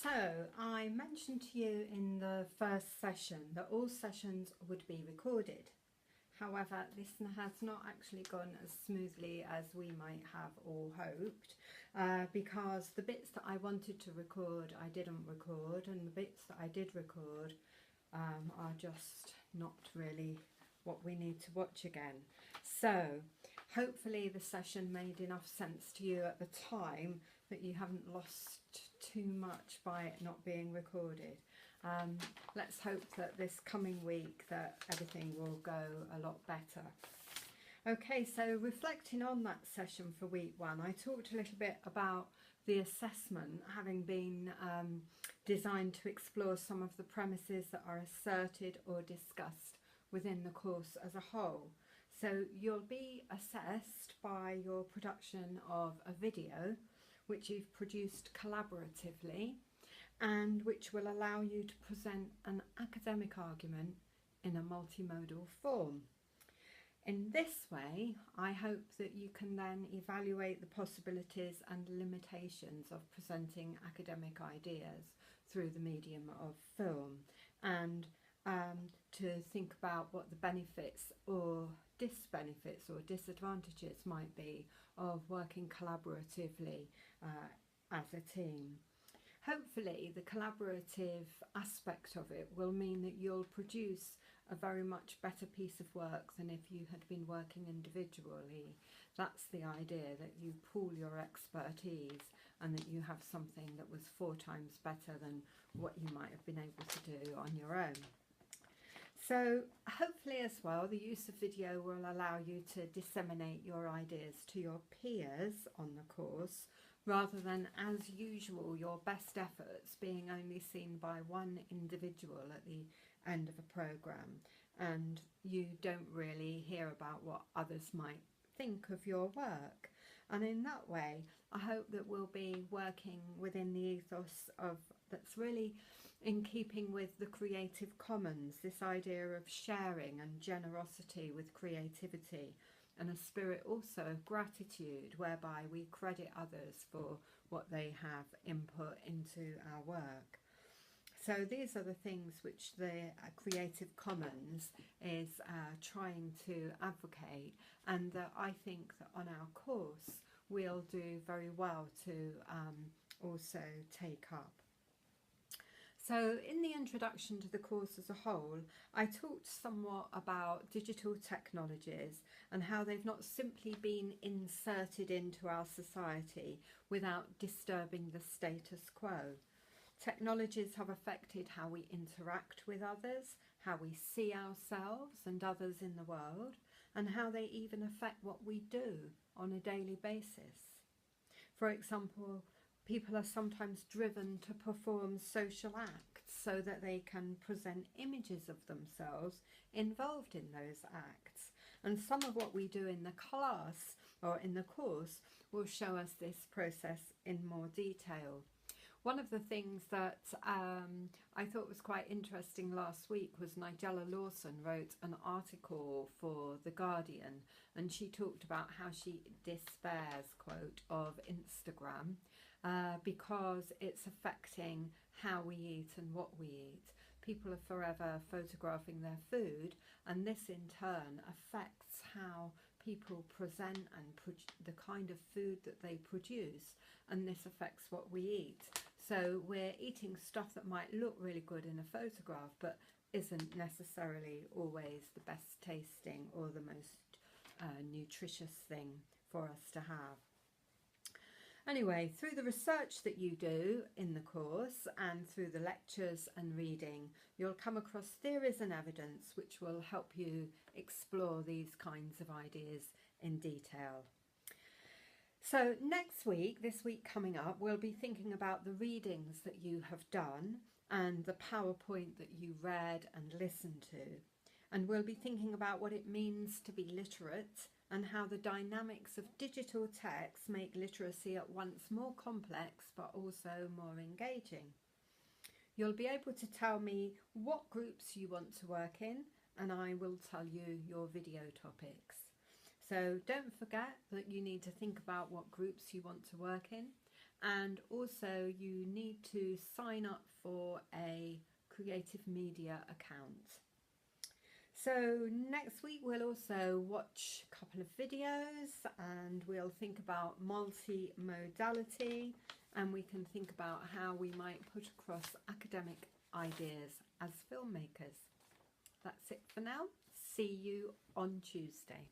So I mentioned to you in the first session that all sessions would be recorded. However, this has not actually gone as smoothly as we might have all hoped, because the bits that I wanted to record I didn't record, and the bits that I did record are just not really what we need to watch again. So hopefully the session made enough sense to you at the time that you haven't lost too much by it not being recorded. Let's hope that this coming week that everything will go a lot better. Okay, so reflecting on that session for week one, I talked a little bit about the assessment having been designed to explore some of the premises that are asserted or discussed within the course as a whole. So you'll be assessed by your production of a video which you've produced collaboratively and which will allow you to present an academic argument in a multimodal form. In this way, I hope that you can then evaluate the possibilities and limitations of presenting academic ideas through the medium of film, and to think about what the benefits or disbenefits or disadvantages might be of working collaboratively as a team. Hopefully the collaborative aspect of it will mean that you'll produce a very much better piece of work than if you had been working individually. That's the idea, that you pool your expertise and that you have something that was 4 times better than what you might have been able to do on your own. So hopefully as well, the use of video will allow you to disseminate your ideas to your peers on the course, rather than, as usual, your best efforts being only seen by one individual at the end of a programme, and you don't really hear about what others might think of your work. And in that way, I hope that we'll be working within the ethos of that's really in keeping with the Creative Commons, this idea of sharing and generosity with creativity, and a spirit also of gratitude whereby we credit others for what they have input into our work. So these are the things which the Creative Commons is trying to advocate, and that I think that on our course we'll do very well to also take up. So in the introduction to the course as a whole, I talked somewhat about digital technologies and how they've not simply been inserted into our society without disturbing the status quo. Technologies have affected how we interact with others, how we see ourselves and others in the world, and how they even affect what we do on a daily basis. For example, people are sometimes driven to perform social acts so that they can present images of themselves involved in those acts. And some of what we do in the class or in the course will show us this process in more detail. One of the things that I thought was quite interesting last week was Nigella Lawson wrote an article for The Guardian, and she talked about how she despairs, quote, of Instagram because it's affecting how we eat and what we eat. People are forever photographing their food, and this in turn affects how people present and the kind of food that they produce, and this affects what we eat. So we're eating stuff that might look really good in a photograph but isn't necessarily always the best tasting or the most nutritious thing for us to have. Anyway, through the research that you do in the course and through the lectures and reading, you'll come across theories and evidence which will help you explore these kinds of ideas in detail. So next week, this week coming up, we'll be thinking about the readings that you have done and the PowerPoint that you read and listened to. And we'll be thinking about what it means to be literate and how the dynamics of digital text make literacy at once more complex but also more engaging. You'll be able to tell me what groups you want to work in, and I will tell you your video topics. So don't forget that you need to think about what groups you want to work in, and also you need to sign up for a creative media account. So next week we'll also watch a couple of videos and we'll think about multimodality, and we can think about how we might put across academic ideas as filmmakers. That's it for now. See you on Tuesday.